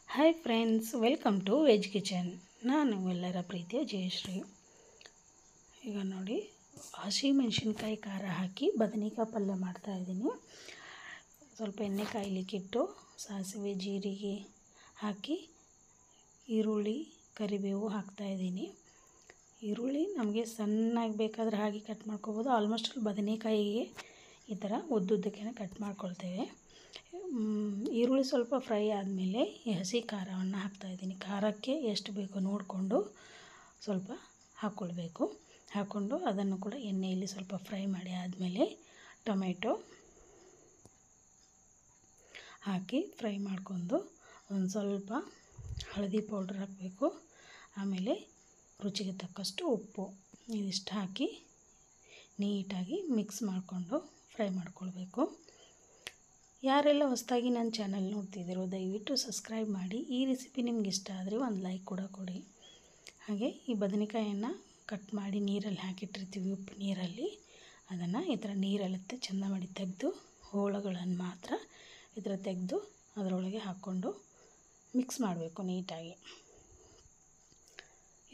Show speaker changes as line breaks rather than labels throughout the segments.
Hi friends, welcome to veg kitchen. ನಾನು ಎಲ್ಲರ ಪ್ರೀತಿಯ ಜಯಶ್ರೀ. ಈಗ ನೋಡಿ, ಹಸಿ ಮೆಣಸಿನ್ಕಾಯಿ ಖಾರ ಹಾಕಿ ಬದನೆಕಾಯಿ ಪಲ್ಯ ಮಾಡ್ತಾಯಿದ್ದೀನಿ. ಸ್ವಲ್ಪ ಎಣ್ಣೆ ಕಾಯ್ಲಿಕ್ಕಿಟ್ಟು ಸಾಸಿವೆ ಜೀರಿಗೆ ಹಾಕಿ ಈರುಳ್ಳಿ ಕರಿಬೇವು ಹಾಕ್ತಾಯಿದ್ದೀನಿ. ಈರುಳ್ಳಿ ನಮಗೆ ಸಣ್ಣಗೆ ಬೇಕಾದರೆ ಹಾಗೆ ಕಟ್ ಮಾಡ್ಕೊಬೋದು. ಆಲ್ಮೋಸ್ಟ್ ಬದನೆಕಾಯಿಗೆ ಈ ಥರ ಉದ್ದುದ್ದಕ್ಕೆ ಕಟ್ ಮಾಡ್ಕೊಳ್ತೇವೆ. ಈರುಳ್ಳಿ ಸ್ವಲ್ಪ ಫ್ರೈ ಆದಮೇಲೆ ಈ ಹಸಿ ಖಾರವನ್ನು ಹಾಕ್ತಾಯಿದ್ದೀನಿ. ಖಾರಕ್ಕೆ ಎಷ್ಟು ಬೇಕೋ ನೋಡಿಕೊಂಡು ಸ್ವಲ್ಪ ಹಾಕ್ಕೊಳ್ಬೇಕು. ಹಾಕ್ಕೊಂಡು ಅದನ್ನು ಕೂಡ ಎಣ್ಣೆಯಲ್ಲಿ ಸ್ವಲ್ಪ ಫ್ರೈ ಮಾಡಿ ಆದಮೇಲೆ ಟೊಮೆಟೊ ಹಾಕಿ ಫ್ರೈ ಮಾಡ್ಕೊಂಡು ಒಂದು ಸ್ವಲ್ಪ ಹಳದಿ ಪೌಡ್ರ್ ಹಾಕಬೇಕು. ಆಮೇಲೆ ರುಚಿಗೆ ತಕ್ಕಷ್ಟು ಉಪ್ಪು, ಇದಿಷ್ಟು ಹಾಕಿ ನೀಟಾಗಿ ಮಿಕ್ಸ್ ಮಾಡಿಕೊಂಡು ಫ್ರೈ ಮಾಡ್ಕೊಳ್ಬೇಕು. ಯಾರೆಲ್ಲ ಹೊಸದಾಗಿ ನನ್ನ ಚಾನಲ್ ನೋಡ್ತಿದ್ದೀರೋ ದಯವಿಟ್ಟು ಸಬ್ಸ್ಕ್ರೈಬ್ ಮಾಡಿ. ಈ ರೆಸಿಪಿ ನಿಮ್ಗೆ ಇಷ್ಟ ಆದರೆ ಒಂದು ಲೈಕ್ ಕೂಡ ಕೊಡಿ. ಹಾಗೆ ಈ ಬದನೆಕಾಯನ್ನು ಕಟ್ ಮಾಡಿ ನೀರಲ್ಲಿ ಹಾಕಿಟ್ಟಿರ್ತೀವಿ, ಉಪ್ಪು ನೀರಲ್ಲಿ. ಅದನ್ನು ಈ ಥರ ನೀರಲ್ಲತ್ತೆ ಚೆಂದ ಮಾಡಿ ತೆಗೆದು ಹೋಳುಗಳನ್ನು ಮಾತ್ರ ಈ ಥರ ತೆಗೆದು ಅದರೊಳಗೆ ಹಾಕ್ಕೊಂಡು ಮಿಕ್ಸ್ ಮಾಡಬೇಕು ನೀಟಾಗಿ.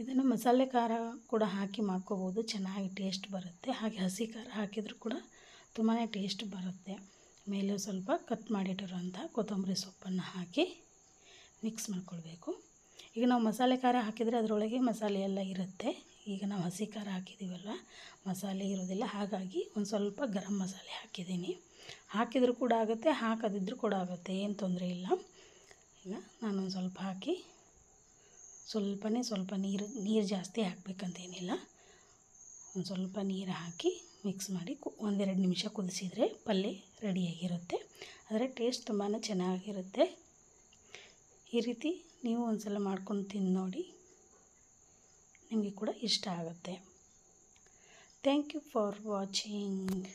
ಇದನ್ನು ಮಸಾಲೆ ಖಾರ ಕೂಡ ಹಾಕಿ ಮಾಡ್ಕೋಬೋದು, ಚೆನ್ನಾಗಿ ಟೇಸ್ಟ್ ಬರುತ್ತೆ. ಹಾಗೆ ಹಸಿ ಖಾರ ಹಾಕಿದರೂ ಕೂಡ ತುಂಬಾ ಟೇಸ್ಟ್ ಬರುತ್ತೆ. ಮೇಲೆ ಸ್ವಲ್ಪ ಕಟ್ ಮಾಡಿಟ್ಟಿರುವಂಥ ಕೊತ್ತಂಬರಿ ಸೊಪ್ಪನ್ನು ಹಾಕಿ ಮಿಕ್ಸ್ ಮಾಡ್ಕೊಳ್ಬೇಕು. ಈಗ ನಾವು ಮಸಾಲೆ ಖಾರ ಹಾಕಿದರೆ ಅದರೊಳಗೆ ಮಸಾಲೆ ಎಲ್ಲ ಇರುತ್ತೆ. ಈಗ ನಾವು ಹಸಿ ಖಾರ ಹಾಕಿದ್ದೀವಲ್ಲ, ಮಸಾಲೆ ಇರೋದಿಲ್ಲ. ಹಾಗಾಗಿ ಒಂದು ಸ್ವಲ್ಪ ಗರಂ ಮಸಾಲೆ ಹಾಕಿದ್ದೀನಿ. ಹಾಕಿದರೂ ಕೂಡ ಆಗುತ್ತೆ, ಹಾಕದಿದ್ದರೂ ಕೂಡ ಆಗುತ್ತೆ, ಏನು ತೊಂದರೆ ಇಲ್ಲ. ಈಗ ನಾನೊಂದು ಸ್ವಲ್ಪ ಹಾಕಿ ಸ್ವಲ್ಪ ನೀರು ಜಾಸ್ತಿ ಹಾಕಬೇಕಂತೇನಿಲ್ಲ. ಒಂದು ಸ್ವಲ್ಪ ನೀರು ಹಾಕಿ ಮಿಕ್ಸ್ ಮಾಡಿ ಒಂದೆರಡು ನಿಮಿಷ ಕುದಿಸಿದರೆ ಪಲ್ಯ ರೆಡಿಯಾಗಿರುತ್ತೆ. ಆದರೆ ಟೇಸ್ಟ್ ತುಂಬಾ ಚೆನ್ನಾಗಿರುತ್ತೆ. ಈ ರೀತಿ ನೀವು ಒಂದು ಸಲ ಮಾಡ್ಕೊಂಡು ತಿಂದು ನೋಡಿ, ನಿಮಗೆ ಕೂಡ ಇಷ್ಟ ಆಗುತ್ತೆ. Thank you for watching.